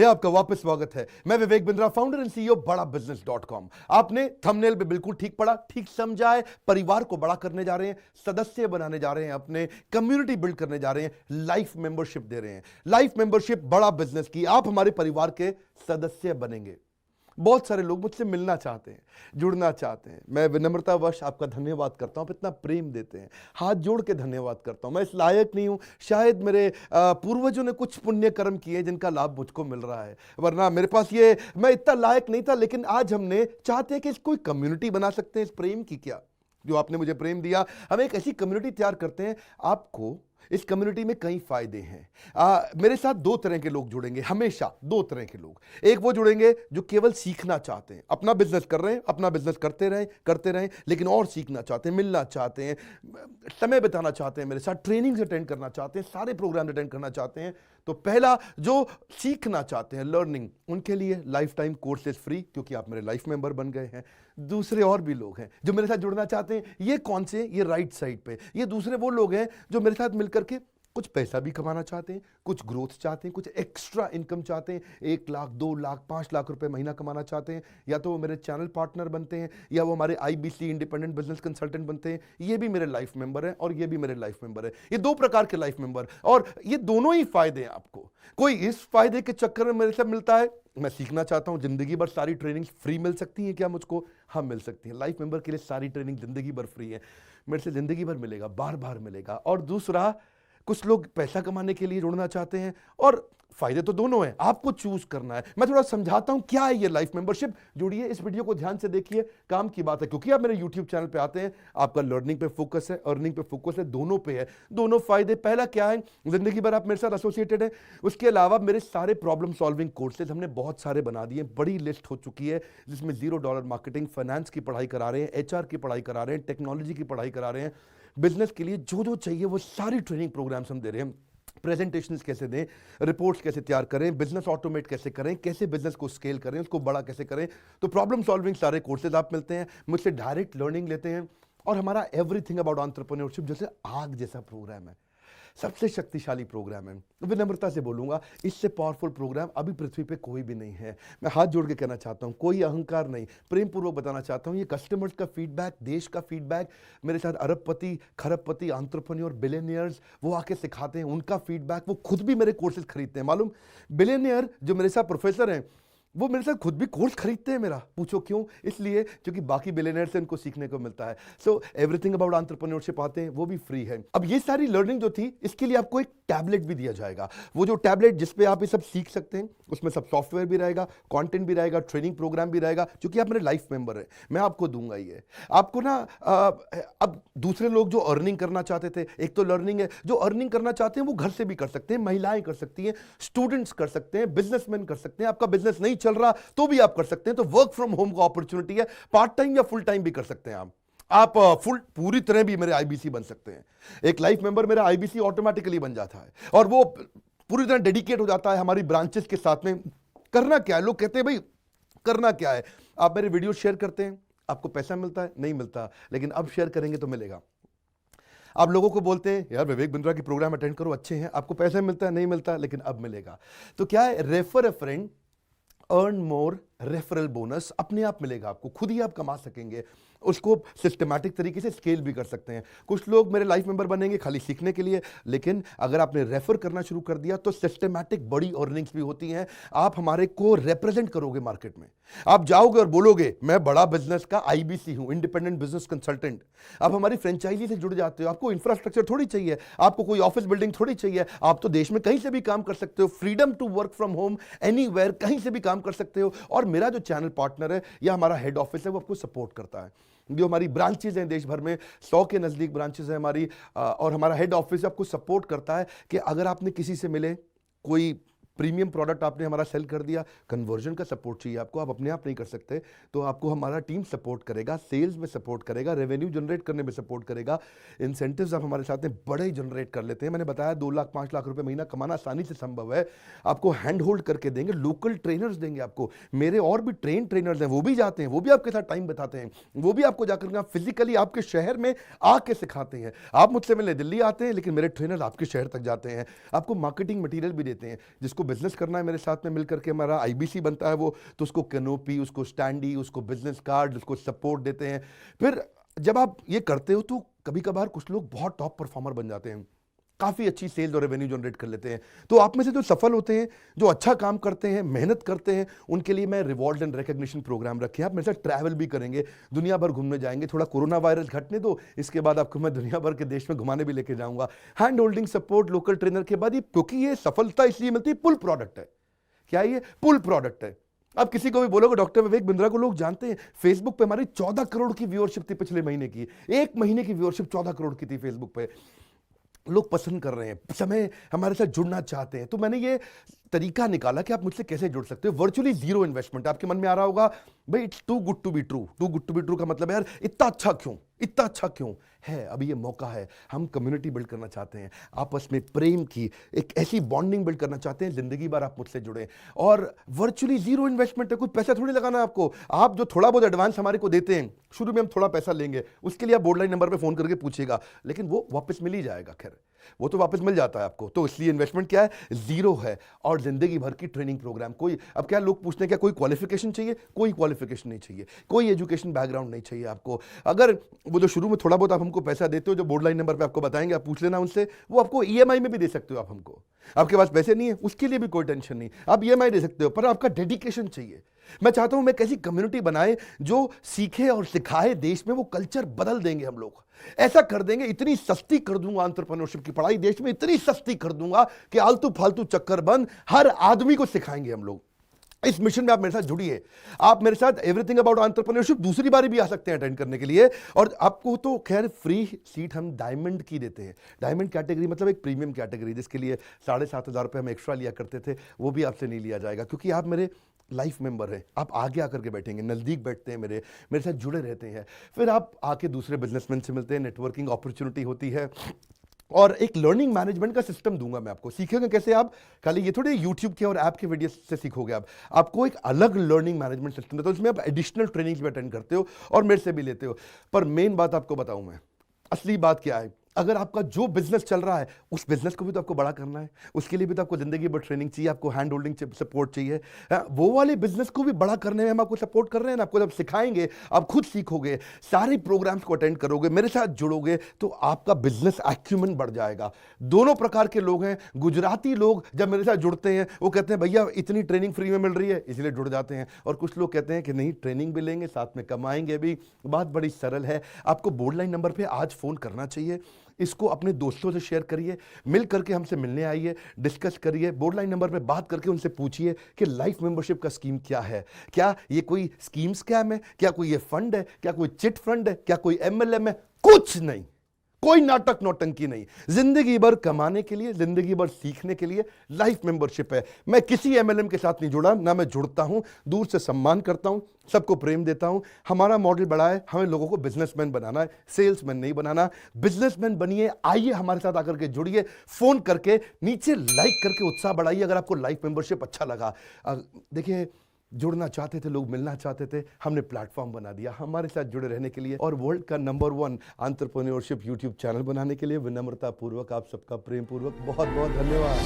हे आपका वापस स्वागत है। मैं Vivek Bindra, founder and CEO बड़ा बिजनेस.com। आपने थंबनेल पे बिल्कुल ठीक पढ़ा, ठीक समझा है। परिवार को बड़ा करने जा रहे हैं, सदस्य बनाने जा रहे हैं, अपने कम्युनिटी बिल्ड करने जा रहे हैं, लाइफ मेंबरशिप दे रहे हैं। लाइफ मेंबरशिप बड़ा बिजनेस की, आप हमारे परिवार के सदस्य बनेंगे। बहुत सारे लोग मुझसे मिलना चाहते हैं, जुड़ना चाहते हैं। मैं विनम्रतावश आपका धन्यवाद करता हूं, आप इतना प्रेम देते हैं, हाथ जोड़ के धन्यवाद करता हूं। मैं इस लायक नहीं हूं, शायद मेरे पूर्वजों ने कुछ पुण्य कर्म किए जिनका लाभ मुझको मिल रहा है, वरना मेरे पास ये मैं इतना लायक नहीं था। लेकिन आज हमने चाहते हैं कि कोई कम्युनिटी बना सकते हैं इस प्रेम की। क्या जो आपने मुझे प्रेम दिया, हम एक ऐसी कम्युनिटी तैयार करते हैं। आपको इस कम्युनिटी में कई फायदे हैं। मेरे साथ दो तरह के लोग जुड़ेंगे, हमेशा दो तरह के लोग। एक वो जुड़ेंगे जो केवल सीखना चाहते हैं, अपना बिजनेस कर रहे हैं, अपना बिजनेस करते रहें, लेकिन और सीखना चाहते हैं, मिलना चाहते हैं, समय बिताना चाहते हैं, मेरे साथ ट्रेनिंग्स अटेंड करना चाहते हैं, सारे प्रोग्राम अटेंड करना चाहते हैं। तो पहला, जो सीखना चाहते हैं, लर्निंग, उनके लिए लाइफ टाइम कोर्सेज फ्री, क्योंकि आप मेरे लाइफ मेंबर बन गए हैं। दूसरे और भी लोग हैं जो मेरे साथ जुड़ना चाहते हैं। ये कौन से? ये राइट साइड पे, ये दूसरे वो लोग हैं जो मेरे साथ मिलकर के कुछ पैसा भी कमाना चाहते हैं, कुछ ग्रोथ चाहते हैं, कुछ एक्स्ट्रा इनकम चाहते हैं। 1 लाख, 2 लाख, 5 लाख रुपए महीना कमाना चाहते हैं। या तो वो मेरे चैनल पार्टनर बनते हैं, या वो हमारे IBC इंडिपेंडेंट बिजनेस कंसल्टेंट बनते हैं। ये भी मेरे लाइफ मेंबर है और ये भी मेरे लाइफ मेंबर है। ये दो प्रकार के लाइफ मेंबर, और ये दोनों ही फायदे हैं आपको। कोई इस फायदे के चक्कर में मेरे से मिलता है, मैं सीखना चाहता हूं, जिंदगी भर सारी ट्रेनिंग फ्री मिल सकती है क्या मुझको? हाँ, मिल सकती है। लाइफ मेंबर के लिए सारी ट्रेनिंग जिंदगी भर फ्री है, मेरे से जिंदगी भर मिलेगा, बार बार मिलेगा। और दूसरा, कुछ लोग पैसा कमाने के लिए जुड़ना चाहते हैं, और फायदे तो दोनों हैं, आपको चूज करना है। मैं थोड़ा समझाता हूं क्या है ये लाइफ मेंबरशिप। जुड़िए, इस वीडियो को ध्यान से देखिए, काम की बात है। क्योंकि आप मेरे YouTube चैनल पे आते हैं, आपका लर्निंग पे फोकस है, अर्निंग पे फोकस है, दोनों पे है। दोनों फायदे, पहला क्या है, जिंदगी भर आप मेरे साथ एसोसिएटेड है। उसके अलावा मेरे सारे प्रॉब्लम सॉल्विंग कोर्सेज हमने बहुत सारे बना दिए, बड़ी लिस्ट हो चुकी है, जिसमें $0 मार्केटिंग, फाइनेंस की पढ़ाई करा रहे हैं, HR की पढ़ाई करा रहे हैं, टेक्नोलॉजी की पढ़ाई करा रहे हैं। बिजनेस के लिए जो जो चाहिए वो सारी ट्रेनिंग प्रोग्राम्स हम दे रहे हैं। प्रेजेंटेशंस कैसे दें, रिपोर्ट्स कैसे तैयार करें, बिजनेस ऑटोमेट कैसे करें, कैसे बिजनेस को स्केल करें, उसको बड़ा कैसे करें। तो प्रॉब्लम सॉल्विंग सारे कोर्सेज आप मिलते हैं, मुझसे डायरेक्ट लर्निंग लेते हैं। और हमारा एवरीथिंग अबाउट एंटरप्रेन्योरशिप जैसे आग जैसा प्रोग्राम है, सबसे शक्तिशाली प्रोग्राम है। विनम्रता से बोलूंगा, इससे पावरफुल प्रोग्राम अभी पृथ्वी पे कोई भी नहीं है। मैं हाथ जोड़ के कहना चाहता हूं, कोई अहंकार नहीं, प्रेम पूर्वक बताना चाहता हूं, ये कस्टमर्स का फीडबैक, देश का फीडबैक, मेरे साथ अरबपति, खरबपति, एंटरप्रेन्योर, बिलियनियर्स, वो आके सिखाते हैं, उनका फीडबैक, वो खुद भी मेरे कोर्सेज खरीदते हैं। मालूम, बिलियनियर जो मेरे साथ प्रोफेसर हैं, वो मेरे साथ खुद भी कोर्स खरीदते हैं मेरा। पूछो क्यों? इसलिए क्योंकि बाकी बिलियनियर से उनको सीखने को मिलता है। सो एवरीथिंग अबाउट एंटरप्रेन्योरशिप आते हैं, वो भी फ्री है। अब ये सारी लर्निंग जो थी, इसके लिए आपको एक टैबलेट भी दिया जाएगा। वो जो टैबलेट जिसपे आप ये सब सीख सकते हैं, उसमें सब सॉफ्टवेयर भी रहेगा, कंटेंट भी रहेगा, ट्रेनिंग प्रोग्राम भी रहेगा। क्योंकि आप मेरे लाइफ मेंबर हैं, मैं आपको दूंगा ये। आपको ना अब दूसरे लोग जो अर्निंग करना चाहते थे, एक तो लर्निंग है, जो अर्निंग करना चाहते हैं वो घर से भी कर सकते हैं, महिलाएं कर सकती हैं, स्टूडेंट्स कर सकते हैं, बिजनेसमैन कर सकते हैं। आपका बिजनेस नहीं चल रहा तो भी आप कर सकते हैं। तो वर्क फ्रॉम होम का अपॉर्चुनिटी है, पार्ट टाइम या फुल टाइम भी कर सकते हैं आप फुल पूरी तरह भी मेरे IBC बन सकते हैं। एक लाइफ मेंबर मेरा IBC ऑटोमेटिकली बन जाता है, और वो पूरी तरह डेडिकेट हो जाता है हमारी ब्रांचेस के साथ में। करना क्या है, लोग कहते हैं भाई करना क्या है, आप मेरे वीडियो शेयर करते हैं, आपको पैसा मिलता है? नहीं मिलता, लेकिन अब शेयर करेंगे तो मिलेगा। आप लोगों को बोलते हैं यार विवेक बिंद्रा की प्रोग्राम अटेंड करो, अच्छे हैं, आपको पैसा मिलता है? नहीं मिलता, लेकिन अब मिलेगा। तो क्या है, refer a friend, earn more, referral bonus अपने आप मिलेगा आपको, खुद ही आप कमा सकेंगे। उसको सिस्टमैटिक तरीके से स्केल भी कर सकते हैं। कुछ लोग मेरे लाइफ मेंबर बनेंगे खाली सीखने के लिए, लेकिन अगर आपने रेफर करना शुरू कर दिया तो सिस्टमैटिक बड़ी अर्निंग्स भी होती हैं। आप हमारे को रिप्रेजेंट करोगे मार्केट में, आप जाओगे और बोलोगे मैं बड़ा बिजनेस का IBC हूं, इंडिपेंडेंट बिजनेस कंसल्टेंट। आप हमारी फ्रेंचाइजी से जुड़ जाते हो, आपको इंफ्रास्ट्रक्चर थोड़ी चाहिए, आपको कोई ऑफिस बिल्डिंग थोड़ी चाहिए, आप तो देश में कहीं से भी काम कर सकते हो, freedom to work from home, anywhere, कहीं से भी काम कर सकते हो। और मेरा जो चैनल पार्टनर है या हमारा हेड ऑफिस है, वो आपको सपोर्ट करता है। जो हमारी ब्रांचेज हैं देश भर में, 100 के नजदीक ब्रांचेज हैं हमारी, और हमारा हेड ऑफिस आपको सपोर्ट करता है कि अगर आपने किसी से मिले, कोई प्रीमियम प्रोडक्ट आपने हमारा सेल कर दिया, कन्वर्जन का सपोर्ट चाहिए आपको, आप अपने आप नहीं कर सकते, तो आपको हमारा टीम सपोर्ट करेगा, सेल्स में सपोर्ट करेगा, रेवेन्यू जनरेट करने में सपोर्ट करेगा। इंसेंटिव्स आप हमारे साथ में बड़े जनरेट कर लेते हैं। मैंने बताया 2 लाख 5 लाख रुपए महीना कमाना आसानी से संभव है। आपको हैंड होल्ड करके देंगे, लोकल ट्रेनर्स देंगे आपको, मेरे और भी ट्रेनर्स हैं, वो भी जाते हैं, वो भी आपके साथ टाइम बिताते हैं, वो भी आपको जाकर फिजिकली आपके शहर में आके सिखाते हैं। आप मुझसे मिलने दिल्ली आते हैं, लेकिन मेरे ट्रेनर आपके शहर तक जाते हैं, आपको मार्केटिंग मटीरियल भी देते हैं, जिसको बिजनेस करना है मेरे साथ में मिल करके, हमारा आईबीसी बनता है वो, तो उसको कैनोपी, उसको स्टैंडी, उसको बिजनेस कार्ड, उसको सपोर्ट देते हैं। फिर जब आप ये करते हो तो कभी कभार कुछ लोग बहुत टॉप परफॉर्मर बन जाते हैं, काफ़ी अच्छी सेल्स और रेवेन्यू जनरेट कर लेते हैं। तो आप में से जो सफल होते हैं, जो अच्छा काम करते हैं, मेहनत करते हैं, उनके लिए मैं रिवॉर्ड एंड रिकग्निशन प्रोग्राम रखे हैं। आप मेरे साथ ट्रैवल भी करेंगे, दुनिया भर घूमने जाएंगे। थोड़ा कोरोना वायरस घटने दो, इसके बाद आपको मैं दुनिया भर के देश में घुमाने भी लेके जाऊंगा। Hand holding support, local trainer के बाद, क्योंकि ये सफलता इसलिए मिलती है, पुल प्रोडक्ट है। क्या ये पुल प्रोडक्ट है? आप किसी को भी बोलोगे डॉक्टर विवेक बिंद्रा को लोग जानते हैं, फेसबुक पे हमारी 14 करोड़ की व्यूअरशिप थी पिछले महीने की, एक महीने की व्यूअरशिप 14 करोड़ की थी फेसबुक पे। लोग पसंद कर रहे हैं, समय हमारे साथ जुड़ना चाहते हैं। तो मैंने ये तरीका निकाला कि आप मुझसे कैसे जुड़ सकते हो, वर्चुअली जीरो इन्वेस्टमेंट। आपके मन में आ रहा होगा भाई it's too good to be true. Too good to be true का मतलब है यार इतना अच्छा क्यों, इतना अच्छा क्यों है? अभी ये मौका है, हम कम्युनिटी बिल्ड करना चाहते हैं, आपस में प्रेम की एक ऐसी बॉन्डिंग बिल्ड करना चाहते हैं, जिंदगी भर आप मुझसे जुड़े। और वर्चुअली जीरो इन्वेस्टमेंट है, कुछ पैसा थोड़ी लगाना है आपको। आप जो थोड़ा बहुत एडवांस हमारे को देते हैं, शुरू में हम थोड़ा पैसा लेंगे, उसके लिए आप बोर्ड लाइन नंबर पे फोन करके पूछिएगा, लेकिन वो वापस मिल ही जाएगा। खैर वो तो वापस मिल जाता है आपको। तो इसलिए इन्वेस्टमेंट क्या है, जीरो है। और जिंदगी भर की ट्रेनिंग प्रोग्राम। कोई, अब क्या लोग पूछते हैं क्या कोई क्वालिफिकेशन चाहिए? कोई क्वालिफिकेशन नहीं चाहिए, कोई एजुकेशन बैकग्राउंड नहीं चाहिए आपको। अगर वो जो शुरू में थोड़ा बहुत आप हमको पैसा देते हो, जो बोर्ड लाइन नंबर पे आपको बताएंगे, आप पूछ लेना उनसे, वो आपको ईएमआई में भी दे सकते हो आप हमको। आपके पास पैसे नहीं है उसके लिए भी कोई टेंशन नहीं, आप ईएमआई दे सकते हो, पर आपका डेडिकेशन चाहिए। मैं चाहता हूं मैं कैसी कम्युनिटी बनाए जो सीखे और सिखाए देश में, वो कल्चर बदल देंगे हम लोग। ऐसा कर देंगे, इतनी सस्ती कर दूंगा एंटरप्रेन्योरशिप की पढ़ाई देश में, इतनी सस्ती कर दूंगा कि आलतू फालतू चक्कर बंद, हर आदमी को सिखाएंगे हम लोग। इस मिशन में आप मेरे साथ जुड़िए। आप मेरे साथ एवरीथिंग अबाउट एंटरप्रेन्योरशिप दूसरी बारी भी आ सकते हैं अटेंड करने के लिए। और आपको तो खैर फ्री सीट हम डायमंड की देते हैं। डायमंड कैटेगरी मतलब एक प्रीमियम कैटेगरी, जिसके लिए 7,500 रुपये हम एक्स्ट्रा लिया करते थे, वो भी आपसे नहीं लिया जाएगा, क्योंकि आप मेरे लाइफ मेंबर हैं। आप आगे आकर के बैठेंगे, नज़दीक बैठते हैं, मेरे साथ जुड़े रहते हैं। फिर आप आके दूसरे बिजनेसमैन से मिलते हैं, नेटवर्किंग अपॉर्चुनिटी होती है। और एक लर्निंग मैनेजमेंट का सिस्टम दूंगा मैं आपको। सीखेंगे कैसे आप? खाली ये थोड़े यूट्यूब के और ऐप के वीडियो से सीखोगे आप। आपको एक अलग लर्निंग मैनेजमेंट सिस्टम है, तो उसमें आप एडिशनल ट्रेनिंग भी अटेंड करते हो और मेरे से भी लेते हो। पर मेन बात आपको बताऊं मैं, असली बात क्या है, अगर आपका जो बिजनेस चल रहा है उस बिजनेस को भी तो आपको बड़ा करना है, उसके लिए भी तो आपको जिंदगी भर ट्रेनिंग चाहिए, आपको हैंड होल्डिंग सपोर्ट चाहिए। वो वाले बिजनेस को भी बड़ा करने में हम आपको सपोर्ट कर रहे हैं ना। आपको जब सिखाएंगे, आप खुद सीखोगे, सारे प्रोग्राम्स को अटेंड करोगे, मेरे साथ जुड़ोगे, तो आपका बिजनेस एक्यूमेंट बढ़ जाएगा। दोनों प्रकार के लोग हैं। गुजराती लोग जब मेरे साथ जुड़ते हैं वो कहते हैं भैया इतनी ट्रेनिंग फ्री में मिल रही है, इसलिए जुड़ जाते हैं। और कुछ लोग कहते हैं कि नहीं, ट्रेनिंग भी लेंगे, साथ में कमाएंगे भी। बात बड़ी सरल है। आपको बोर्ड लाइन नंबर पर आज फोन करना चाहिए, इसको अपने दोस्तों से शेयर करिए, मिल करके हमसे मिलने आइए, डिस्कस करिए, बोर्ड लाइन नंबर पे बात करके उनसे पूछिए कि लाइफ मेंबरशिप का स्कीम क्या है। क्या ये कोई स्कीम स्कैम है? क्या कोई ये फंड है? क्या कोई चिट फंड है? क्या कोई एमएलएम है? कुछ नहीं, कोई नाटक नौटंकी नहीं। जिंदगी भर कमाने के लिए, जिंदगी भर सीखने के लिए लाइफ मेंबरशिप है। मैं किसी एमएलएम के साथ नहीं जुड़ा, ना मैं जुड़ता हूं। दूर से सम्मान करता हूं, सबको प्रेम देता हूं। हमारा मॉडल बड़ा है, हमें लोगों को बिजनेसमैन बनाना है, सेल्समैन नहीं बनाना। बिजनेसमैन बनिए, आइए हमारे साथ आकर के जुड़िए, फोन करके नीचे लाइक करके उत्साह बढ़ाइए अगर आपको लाइफ मेंबरशिप अच्छा लगा। देखिए, जुड़ना चाहते थे लोग, मिलना चाहते थे, हमने प्लेटफॉर्म बना दिया हमारे साथ जुड़े रहने के लिए। और वर्ल्ड का नंबर 1 एंटरप्रेन्योरशिप यूट्यूब चैनल बनाने के लिए विनम्रता पूर्वक आप सबका प्रेम पूर्वक बहुत बहुत धन्यवाद।